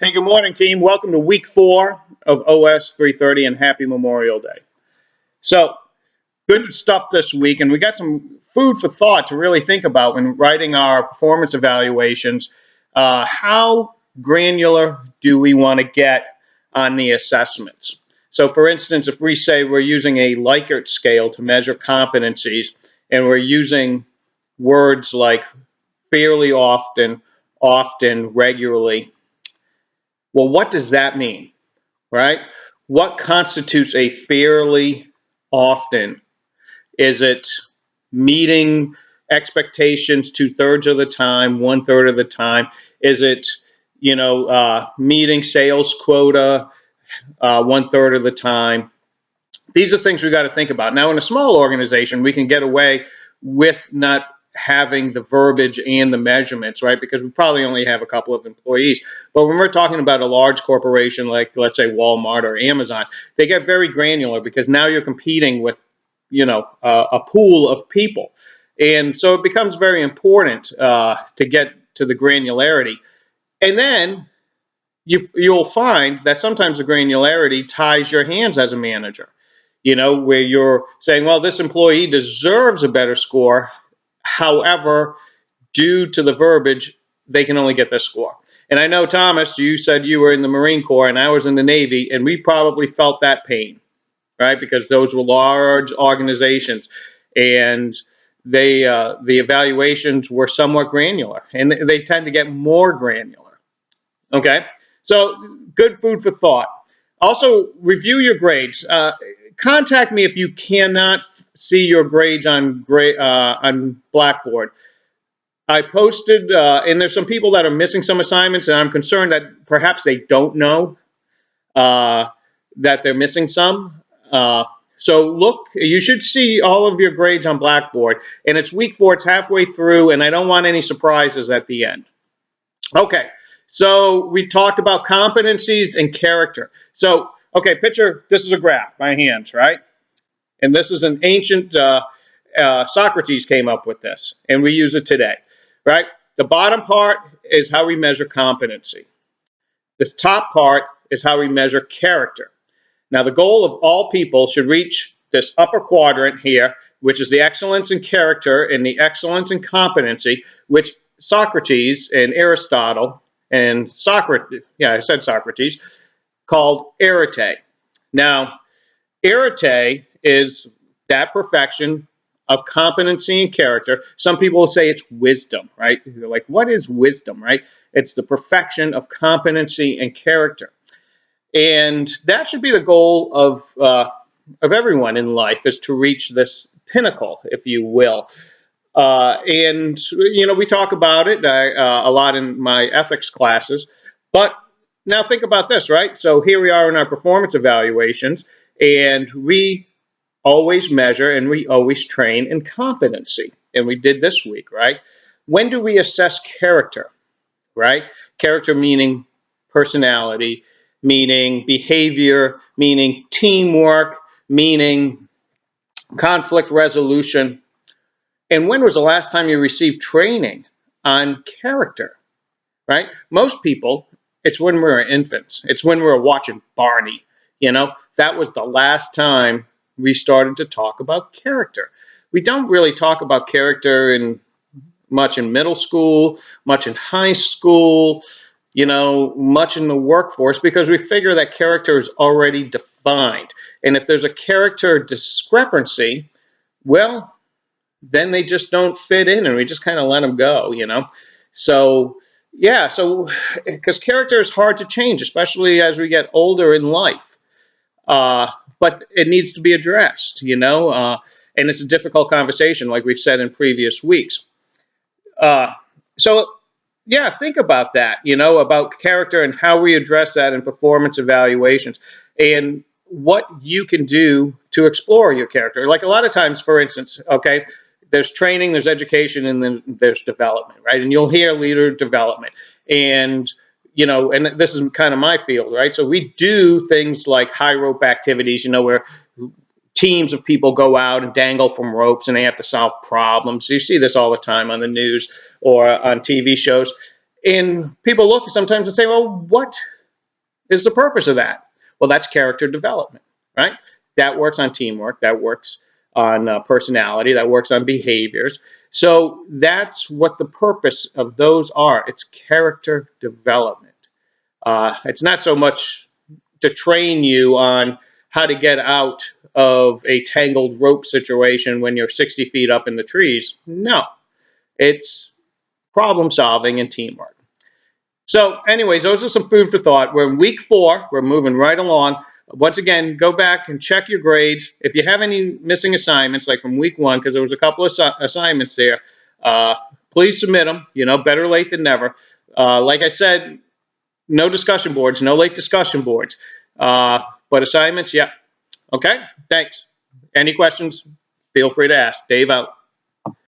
Hey, good morning, team. Welcome to week 4 of OS 330 and happy Memorial Day. So, good stuff this week, and we got some food for thought to really think about when writing our performance evaluations. How granular do we want to get on the assessments? So, for instance, if we say we're using a Likert scale to measure competencies, and we're using words like fairly often, regularly, well, what does that mean, right? What constitutes a fairly often? Is it meeting expectations 2/3 of the time, 1/3 of the time? Is it, meeting sales quota 1/3 of the time? These are things we got to think about. Now, in a small organization, we can get away with not having the verbiage and the measurements, right? Because we probably only have a couple of employees. But when we're talking about a large corporation like, let's say, Walmart or Amazon, they get very granular because now you're competing with, a pool of people. And so it becomes very important to get to the granularity. And then you'll find that sometimes the granularity ties your hands as a manager, where you're saying, well, this employee deserves a better score. However, due to the verbiage, they can only get this score. And I know, Thomas, you said you were in the Marine Corps and I was in the Navy, and we probably felt that pain, right? Because those were large organizations, and the evaluations were somewhat granular, and they tend to get more granular. Okay, so good food for thought. Also, review your grades. Contact me if you cannot see your grades on Blackboard. I posted, and there's some people that are missing some assignments, and I'm concerned that perhaps they don't know that they're missing some. So look, you should see all of your grades on Blackboard, and it's week 4, it's halfway through, and I don't want any surprises at the end. Okay, so we talked about competencies and character. So, okay, picture, this is a graph by hands, right? And this is an ancient, Socrates came up with this, and we use it today, right? The bottom part is how we measure competency. This top part is how we measure character. Now, the goal of all people should reach this upper quadrant here, which is the excellence in character and the excellence in competency, which Socrates and Aristotle and Socrates, I said Socrates, called arete. Now, arete is that perfection of competency and character. Some people will say it's wisdom, right? They're like, what is wisdom, right? It's the perfection of competency and character. And that should be the goal of everyone in life, is to reach this pinnacle, if you will. And, we talk about it a lot in my ethics classes. But now think about this, right? So here we are in our performance evaluations, and we always measure and we always train in competency. And we did this week, right? When do we assess character, right? Character meaning personality, meaning behavior, meaning teamwork, meaning conflict resolution. And when was the last time you received training on character, right? Most people, it's when we're infants. It's when we're watching Barney, That was the last time we started to talk about character. We don't really talk about character much in middle school, much in high school, much in the workforce, because we figure that character is already defined. And if there's a character discrepancy, well, then they just don't fit in, and we just kind of let them go, So, yeah, because character is hard to change, especially as we get older in life. But it needs to be addressed, and it's a difficult conversation, like we've said in previous weeks. So, yeah, think about that, about character and how we address that in performance evaluations and what you can do to explore your character. Like a lot of times, for instance, okay, there's training, there's education, and then there's development, right? And you'll hear leader development. And, and this is kind of my field, right? So we do things like high rope activities, where teams of people go out and dangle from ropes and they have to solve problems. You see this all the time on the news or on TV shows. And people look sometimes and say, well, what is the purpose of that? Well, that's character development, right? That works on teamwork. That works on personality. That works on behaviors. So that's what the purpose of those are. It's character development. It's not so much to train you on how to get out of a tangled rope situation when you're 60 feet up in the trees. No, it's problem solving and teamwork. So anyways, those are some food for thought. We're in week 4. We're moving right along. Once again, go back and check your grades. If you have any missing assignments, like from week 1, because there was a couple of assignments there, please submit them. You know, better late than never. Like I said, no discussion boards, no late discussion boards. But assignments, yeah. Okay, thanks. Any questions? Feel free to ask. Dave out.